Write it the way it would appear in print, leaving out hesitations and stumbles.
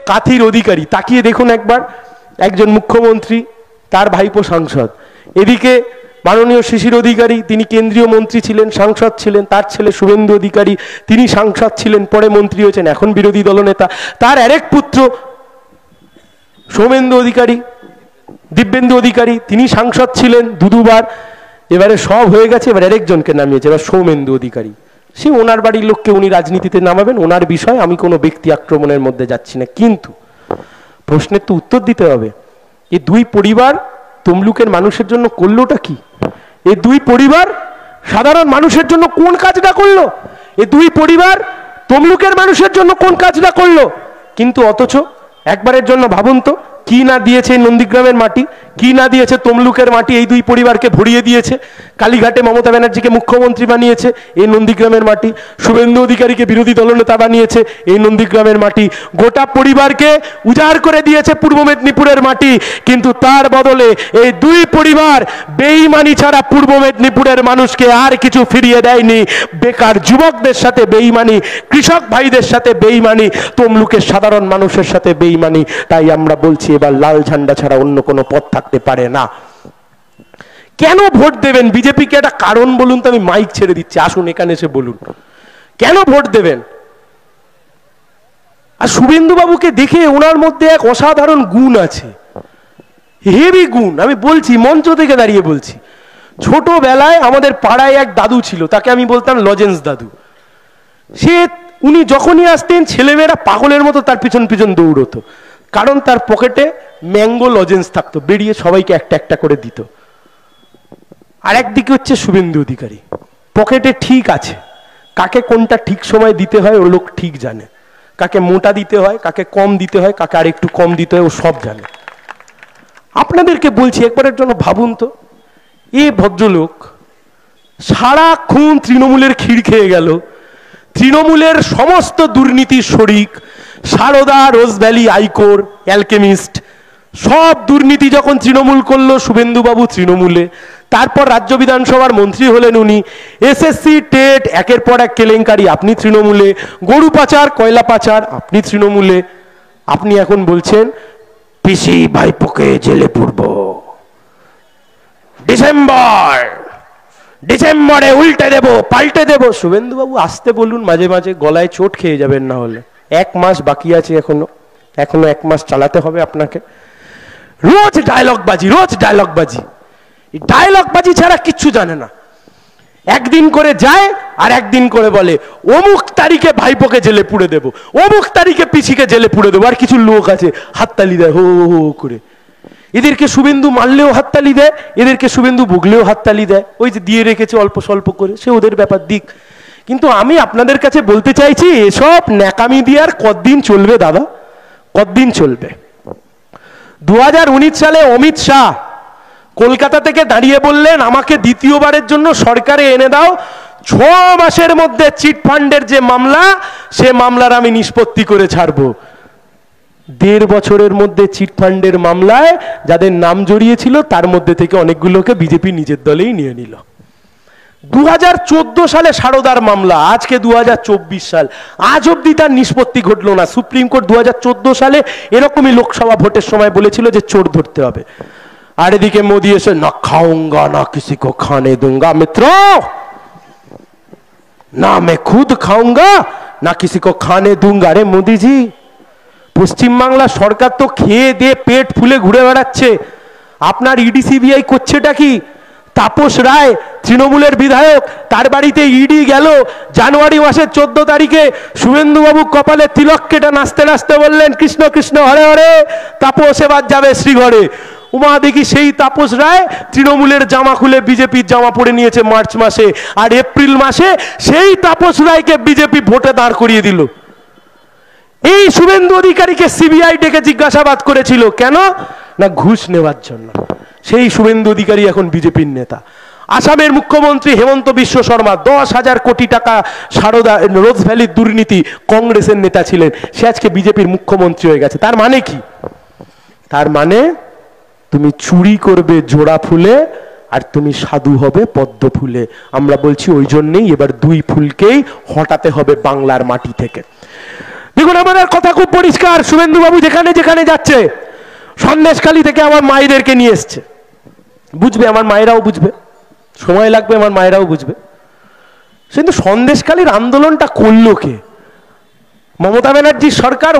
কাথির অধিকারী, তাকিয়ে দেখুন একবার, একজন মুখ্যমন্ত্রী, তার ভাইপো সাংসদ। এদিকে মাননীয় শিশির অধিকারী, তিনি কেন্দ্রীয় মন্ত্রী ছিলেন, সাংসদ ছিলেন। তার ছেলে শুভেন্দু অধিকারী, তিনি সাংসদ ছিলেন, পরে মন্ত্রী হয়েছেন, এখন বিরোধী দলনেতা। তার আরেক পুত্র সৌমেন্দু অধিকারী, দিব্যেন্দু অধিকারী, তিনি সাংসদ ছিলেন দুবার। এবারে সব হয়ে গেছে, এবার আরেকজনকে নামিয়েছে, এবার সৌমেন্দু অধিকারী। সে ওনার বাড়ির লোককে উনি রাজনীতিতে নামাবেন, ওনার বিষয়, আমি কোনো ব্যক্তি আক্রমণের মধ্যে যাচ্ছি না। কিন্তু প্রশ্নের তো উত্তর দিতে হবে, এই দুই পরিবার তমলুকের মানুষের জন্য করলোটা কি? এই দুই পরিবার সাধারণ মানুষের জন্য কোন কাজটা করলো? এই দুই পরিবার তমলুকের মানুষের জন্য কোন কাজটা করলো? কিন্তু অথচ একবারের জন্য ভাবুন তো, কি না দিয়েছে নন্দীগ্রামের মাটি, কি না দিয়েছে তমলুকের মাটি, এই দুই পরিবারকে ভরিয়ে দিয়েছে। কালীঘাটে মমতা ব্যানার্জিকে মুখ্যমন্ত্রী বানিয়েছে, এই নন্দীগ্রামের মাটি। শুভেন্দু অধিকারীকে বিরোধী দলনেতা বানিয়েছে, এই নন্দীগ্রামের মাটি। গোটা পরিবারকে উজাড় করে দিয়েছে পূর্ব মেদিনীপুরের মাটি। কিন্তু তার বদলে এই দুই পরিবার বেঈমানি ছাড়া পূর্ব মেদিনীপুরের মানুষকে আর কিছু ফিরিয়ে দেয়নি। বেকার যুবকদের সাথে বেঈমানি, কৃষক ভাইদের সাথে বেঈমানি, তমলুকের সাধারণ মানুষের সাথে বেঈমানি। তাই আমরা বলছি, এবার লাল ঝান্ডা ছাড়া অন্য কোনো পথ থাকতে পারে না। কেন ভোট দেবেন বিজেপিকে? একটা কারণ বলুন তো, আমি মাইক ছেড়ে দিচ্ছি, আসুন এখানে এসে বলুন কেন ভোট দেবেন। আর শুভেন্দু বাবুকে দেখে ওনার মধ্যে এক অসাধারণ গুণ আছে, হেভি গুণ। আমি বলছি, মঞ্চ থেকে দাঁড়িয়ে বলছি, ছোটবেলায় আমাদের পাড়ায় এক দাদু ছিল, তাকে আমি বলতাম লজেন্স দাদু। উনি যখনই আসতেন ছেলেমেয়েরা পাগলের মতো তার পিছন পিছন দৌড়তো, কারণ তার পকেটে ম্যাঙ্গো লজেন্স থাকতো, বেরিয়ে সবাইকে একটা একটা করে দিত। আর একদিকে হচ্ছে শুভেন্দু অধিকারী, পকেটে ঠিক আছে, কাকে কোনটা ঠিক সময় দিতে হয় ও লোক ঠিক জানে, কাকে মোটা দিতে হয়, কাকে কম দিতে হয়, কাকে আর একটু কম দিতে হয়, ও সব জানে। আপনাদেরকে বলছি, একবারের জন্য ভাবুন তো, এ ভদ্রলোক সারাক্ষণ তৃণমূলের ক্ষীর খেয়ে গেল, তৃণমূলের সমস্ত দুর্নীতির শরিক, সারদা, রোজ ভ্যালি, আইকোর, অ্যালকেমিস্ট, সব দুর্নীতি যখন তৃণমূল করলো, শুভেন্দুবাবু তৃণমূলে। তারপর রাজ্য বিধানসভার মন্ত্রী হলেন উনি, এসএসসি টেট একের পর এক কেলেঙ্কারি, আপনি তৃণমূলে, গরু পাচার, কয়লা পাচার, আপনি তৃণমূলে। আপনি এখন বলছেন পিসি ভাইপোকে জেলে পুরব, ডিসেম্বরে উল্টে দেব, পাল্টে দেব। শুভেন্দুবাবু আসতে বলুন, মাঝে মাঝে গলায় চোট খেয়ে যাবেন, না হলে। 1 মাস বাকি আছে, এখনো 1 মাস চালাতে হবে আপনাকে। রোজ ডায়লগবাজি, রোজ ডায়লগবাজি, ডায়লগবাজি ছাড়া কিচ্ছু জানে না। একদিন করে যায় আর একদিন করে বলে অমুক তারিখে ভাইপোকে জেলে পুড়ে দেব, অমুক তারিখে পিসিকে জেলে পুড়ে দেবো। আর কিছু লোক আছে হাততালি দেয় হো হো করে। এদেরকে শুভেন্দু মারলেও হাততালি দেয়, এদেরকে শুভেন্দু বগলেও হাততালি দেয়। ওই যে দিয়ে রেখেছে অল্প স্বল্প করে, সে ওদের ব্যাপার দিক। কিন্তু আমি আপনাদের কাছে বলতে চাইছি, এসব ন্যাকামি দিয়ে আর কতদিন চলবে দাদা, কতদিন চলবে? 2019 সালে অমিত শাহ কলকাতা থেকে দাঁড়িয়ে বললেন, আমাকে দ্বিতীয়বারের জন্য সরকারে এনে দাও, 6 মাসের মধ্যে চিটফান্ডের যে মামলা, সে মামলার আমি নিষ্পত্তি করে ছাড়বো। 1.5 বছরের মধ্যে চিটফান্ডের মামলায় যাদের নাম জড়িয়েছিল, তার মধ্যে থেকে অনেকগুলোকে বিজেপি নিজের দলেই নিয়ে নিল। 2014 সালে সারদার মামলা, আজকে 2024 সাল, আজ অব্দি তার নিষ্পত্তি ঘটলো না। সুপ্রিম কোর্ট 2014 সালে এরকমই লোকসভা ভোটের সময় বলেছিল যে চোর ধরতে হবে। আর এদিকে মোদি এসে না খাऊंगा না किसी को खाने दूंगा, मित्रों ना मैं खुद खाऊंगा ना किसी को खाने दूंगा। अरे मोदी जी, পশ্চিমবাংলা সরকার তো খেয়ে দিয়ে পেট ফুলে ঘুরে বেড়াচ্ছে, আপনার ইডি সিবিআই করছেটা কি? তাপস রায় তৃণমূলের বিধায়ক, তার বাড়িতে ইডি গেল জানুয়ারি মাসের 14 তারিখে। শুভেন্দুবাবু কপালে তিলক কেটে নাচতে নাচতে বললেন কৃষ্ণ কৃষ্ণ হরে হরে, তাপস এবার যাবে শ্রীঘরে। উমা দেখি সেই তাপস রায় তৃণমূলের জামা খুলে বিজেপির জামা পরে নিয়েছে মার্চ মাসে, আর এপ্রিল মাসে সেই তাপস রায়কে বিজেপি ভোটে দাঁড় করিয়ে দিল। এই শুভেন্দু অধিকারীকে সিবিআই ডেকে জিজ্ঞাসাবাদ করেছিল, কেন না ঘুষ নেওয়ার জন্য। সেই শুভেন্দু অধিকারী এখন বিজেপির নেতা। আসামের মুখ্যমন্ত্রী হেমন্ত বিশ্ব শর্মা 10,000 কোটি টাকা সারদা রোজ ভ্যালির দুর্নীতি, কংগ্রেসের নেতা ছিলেন, সে আজকে বিজেপির মুখ্যমন্ত্রী হয়ে গেছে। তার মানে কি? তার মানে তুমি চুরি করবে জোড়া ফুলে, আর তুমি সাধু হবে পদ্ম ফুলে। আমরা বলছি ওই জন্যই এবার 2 ফুলকেই হটাতে হবে বাংলার মাটি থেকে। দেখুন আমাদের কথা খুব পরিষ্কার, শুভেন্দুবাবু যেখানে যেখানে যাচ্ছে সন্দেশখালী থেকে আমার মায়েদেরকে নিয়ে এসছে, বুঝবে, আমার মায়েরাও বুঝবে, সময় লাগবে, আমার মায়েরাও বুঝবে। কিন্তু সন্দেশখালীর আন্দোলনটা করলো কে? মমতা ব্যানার্জির সরকার